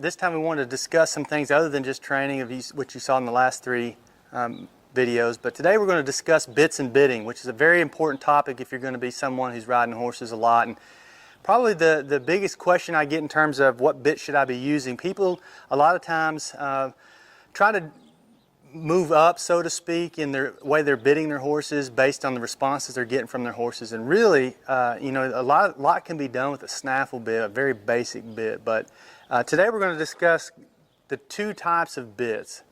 this time we wanted to discuss some things other than just training of what you saw in the last three videos. But today we're going to discuss bits and bitting, which is a very important topic if you're going to be someone who's riding horses a lot. And probably the biggest question I get in terms of what bit should I be using, people a lot of times try to move up, so to speak, in their way they're bitting their horses based on the responses they're getting from their horses. And really, you know, a lot can be done with a snaffle bit, a very basic bit. But today we're going to discuss the two types of bits: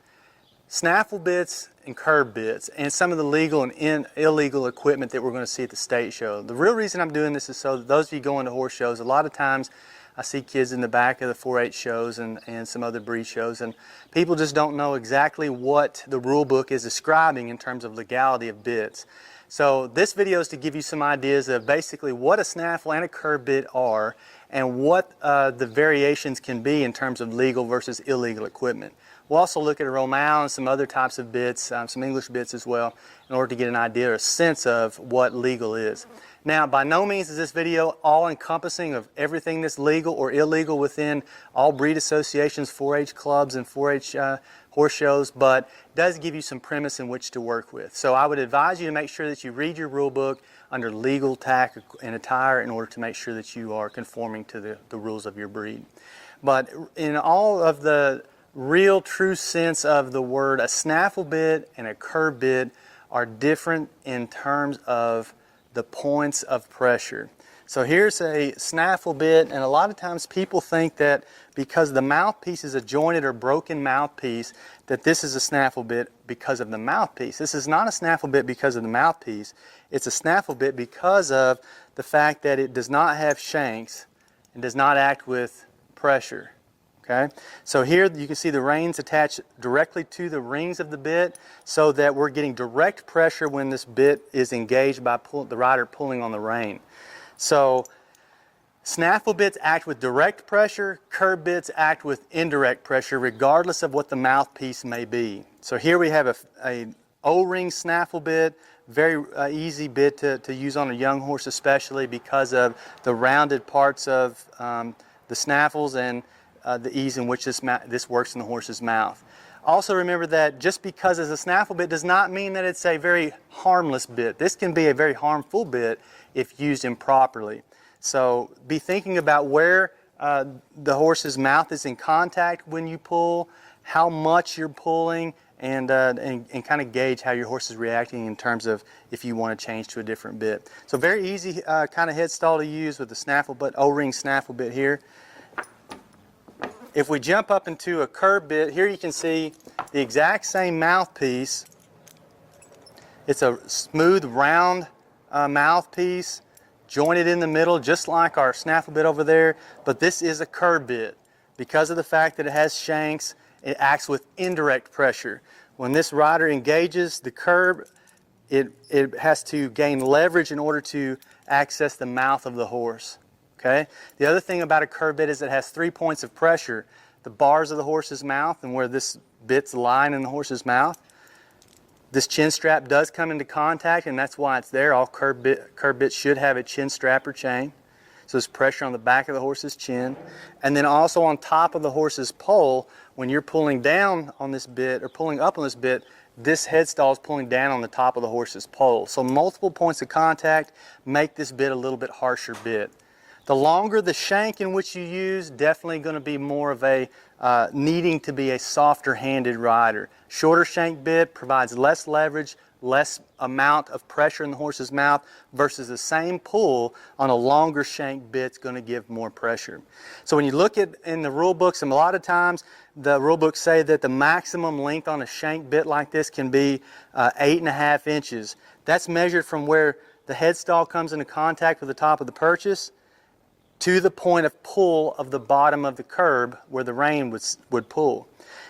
snaffle bits and curb bits, and some of the legal and illegal equipment that we're going to see at the state show. The real reason I'm doing this is so that those of you going to horse shows, a lot of times I see kids in the back of the 4-H shows and some other breed shows, and people just don't know exactly what the rule book is describing in terms of legality of bits. So this video is to give you some ideas of basically what a snaffle and a curb bit are and what the variations can be in terms of legal versus illegal equipment. We'll also look at a Romao and some other types of bits, some English bits as well, in order to get an idea or a sense of what legal is. Now, by no means is this video all-encompassing of everything that's legal or illegal within all breed associations, 4-H clubs, and 4-H horse shows, but it does give you some premise in which to work with. So I would advise you to make sure that you read your rule book under legal tack and attire in order to make sure that you are conforming to the rules of your breed. But in all of the real true sense of the word, a snaffle bit and a curb bit are different in terms of the points of pressure. So here's a snaffle bit, and a lot of times people think that because the mouthpiece is a jointed or broken mouthpiece, that this is a snaffle bit because of the mouthpiece. This is not a snaffle bit because of the mouthpiece. It's a snaffle bit because of the fact that it does not have shanks and does not act with pressure. Okay? So here you can see the reins attached directly to the rings of the bit so that we're getting direct pressure when this bit is engaged by the rider pulling on the rein. So snaffle bits act with direct pressure, curb bits act with indirect pressure regardless of what the mouthpiece may be. So here we have a O-ring snaffle bit, very easy bit to use on a young horse, especially because of the rounded parts of the snaffles and the ease in which this works in the horse's mouth. Also remember that just because it's a snaffle bit does not mean that it's a very harmless bit. This can be a very harmful bit if used improperly. So be thinking about where the horse's mouth is in contact when you pull, how much you're pulling, and kind of gauge how your horse is reacting in terms of if you want to change to a different bit. So very easy kind of head stall to use with the snaffle bit, O-ring snaffle bit here. If we jump up into a curb bit, here you can see the exact same mouthpiece. It's a smooth, round mouthpiece, jointed in the middle, just like our snaffle bit over there, but this is a curb bit. Because of the fact that it has shanks, it acts with indirect pressure. When this rider engages the curb, it has to gain leverage in order to access the mouth of the horse. Okay? The other thing about a curb bit is it has 3 points of pressure: the bars of the horse's mouth and where this bit's line in the horse's mouth. This chin strap does come into contact, and that's why it's there. All curb bits should have a chin strap or chain. So there's pressure on the back of the horse's chin. And then also on top of the horse's poll, when you're pulling down on this bit or pulling up on this bit, this headstall is pulling down on the top of the horse's poll. So multiple points of contact make this bit a little bit harsher bit. The longer the shank in which you use, definitely going to be more of a needing to be a softer handed rider. Shorter shank bit provides less leverage, less amount of pressure in the horse's mouth versus the same pull on a longer shank bit's going to give more pressure. So when you look at in the rule books, and a lot of times the rule books say that the maximum length on a shank bit like this can be 8.5 inches. That's measured from where the headstall comes into contact with the top of the purchase to the point of pull of the bottom of the curb where the rein would pull.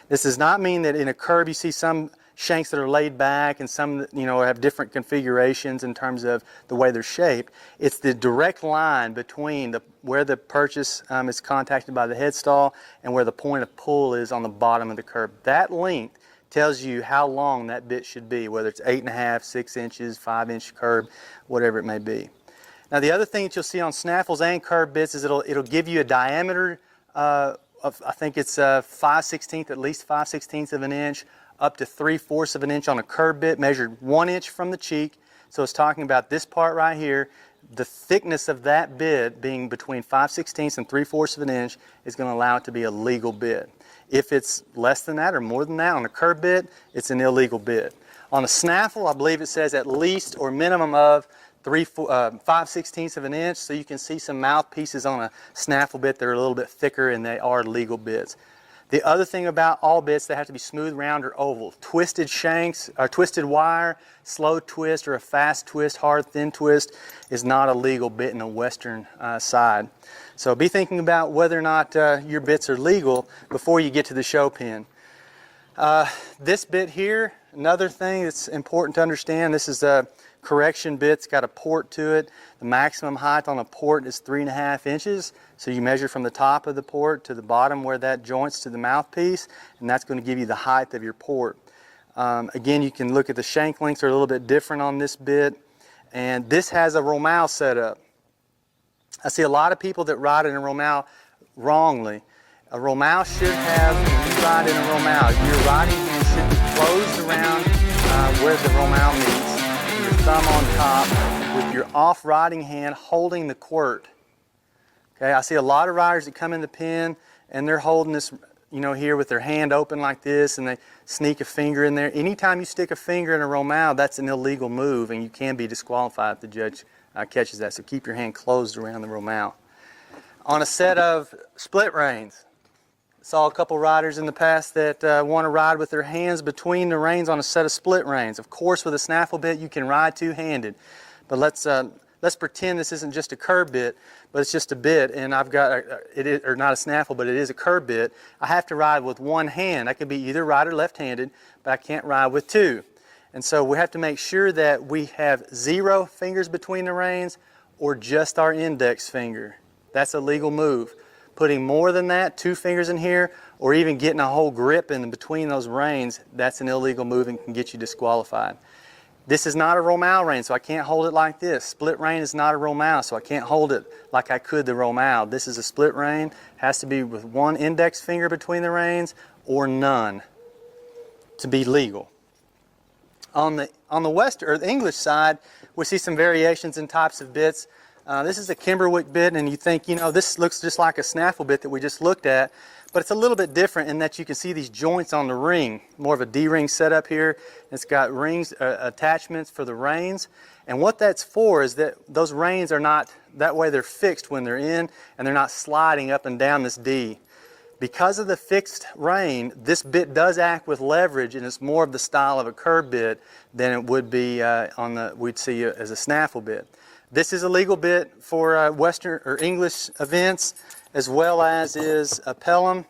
This does not mean that in a curb you see some shanks that are laid back and some, you know, have different configurations in terms of the way they're shaped. It's the direct line between where the purchase is contacted by the headstall and where the point of pull is on the bottom of the curb. That length tells you how long that bit should be, whether it's 8.5, 6 inches, 5-inch curb, whatever it may be. Now the other thing that you'll see on snaffles and curb bits is it'll give you a diameter I think it's 5/16, at least 5/16 of an inch, up to 3/4 of an inch on a curb bit, measured 1 inch from the cheek. So it's talking about this part right here. The thickness of that bit being between 5/16 and 3/4 of an inch is going to allow it to be a legal bit. If it's less than that or more than that on a curb bit, it's an illegal bit. On a snaffle, I believe it says at least or minimum of 5/16 of an inch, so you can see some mouthpieces on a snaffle bit that are a little bit thicker, and they are legal bits. The other thing about all bits, they have to be smooth, round, or oval. Twisted shanks, or twisted wire, slow twist, or a fast twist, hard, thin twist is not a legal bit in the Western side. So be thinking about whether or not your bits are legal before you get to the show pin. This bit here, another thing that's important to understand, this is a correction bit. It's got a port to it. The maximum height on a port is 3.5 inches. So you measure from the top of the port to the bottom where that joints to the mouthpiece, and that's going to give you the height of your port. Again, you can look at the shank lengths are a little bit different on this bit, and this has a romao setup. I see a lot of people that ride in a romao wrongly. A romao should have, when you ride in a romao, your riding hand should be closed around where the romao meets, your thumb on top, with your off riding hand holding the quirt. Okay, I see a lot of riders that come in the pen and they're holding this, here with their hand open like this, and they sneak a finger in there. Anytime you stick a finger in a romao, that's an illegal move, and you can be disqualified if the judge catches that. So keep your hand closed around the romao. On a set of split reins, saw a couple riders in the past that want to ride with their hands between the reins on a set of split reins. Of course, with a snaffle bit, you can ride two-handed, but let's pretend this isn't just a curb bit, but it's just a bit, and I've got or not a snaffle, but it is a curb bit. I have to ride with one hand. I could be either right or left-handed, but I can't ride with two. And so we have to make sure that we have 0 fingers between the reins or just our index finger. That's a legal move. Putting more than that, 2 fingers in here, or even getting a whole grip in between those reins, that's an illegal move and can get you disqualified. This is not a romao rein, so I can't hold it like this. Split rein is not a romao, so I can't hold it like I could the romao. This is a split rein. It has to be with 1 index finger between the reins or none to be legal. On the Western or the English side, we see some variations in types of bits. This is a Kimberwick bit, and you think, this looks just like a snaffle bit that we just looked at, but it's a little bit different in that you can see these joints on the ring, more of a D-ring setup here. It's got rings, attachments for the reins, and what that's for is that those reins are not, that way they're fixed when they're in, and they're not sliding up and down this D. Because of the fixed rein, this bit does act with leverage, and it's more of the style of a curb bit than it would be we'd see as a snaffle bit. This is a legal bit for Western or English events, as well as is a Pelham.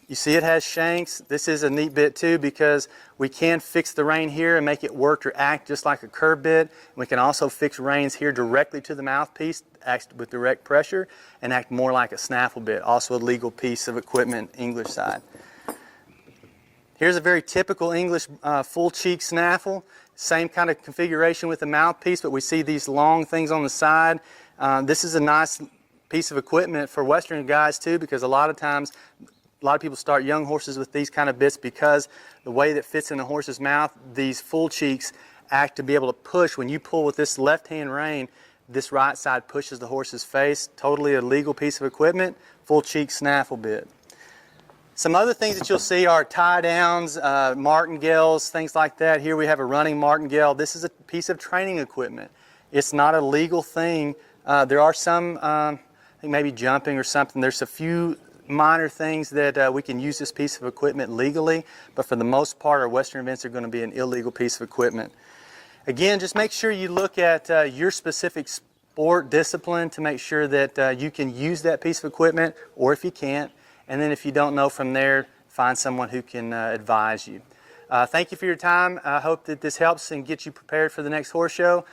You see it has shanks. This is a neat bit too, because we can fix the rein here and make it work or act just like a curb bit. We can also fix reins here directly to the mouthpiece, act with direct pressure, and act more like a snaffle bit. Also a legal piece of equipment, English side. Here's a very typical English full cheek snaffle. Same kind of configuration with the mouthpiece, but we see these long things on the side. This is a nice piece of equipment for Western guys too, because a lot of times, a lot of people start young horses with these kind of bits because the way that fits in the horse's mouth, these full cheeks act to be able to push. When you pull with this left-hand rein, this right side pushes the horse's face. Totally a legal piece of equipment, full cheek snaffle bit. Some other things that you'll see are tie downs, martingales, things like that. Here we have a running martingale. This is a piece of training equipment. It's not a legal thing. There are some, I think maybe jumping or something. There's a few minor things that we can use this piece of equipment legally, but for the most part, our Western events are going to be an illegal piece of equipment. Again, just make sure you look at your specific sport discipline to make sure that you can use that piece of equipment, or if you can't, and then if you don't know from there, find someone who can advise you. Thank you for your time. I hope that this helps and gets you prepared for the next horse show.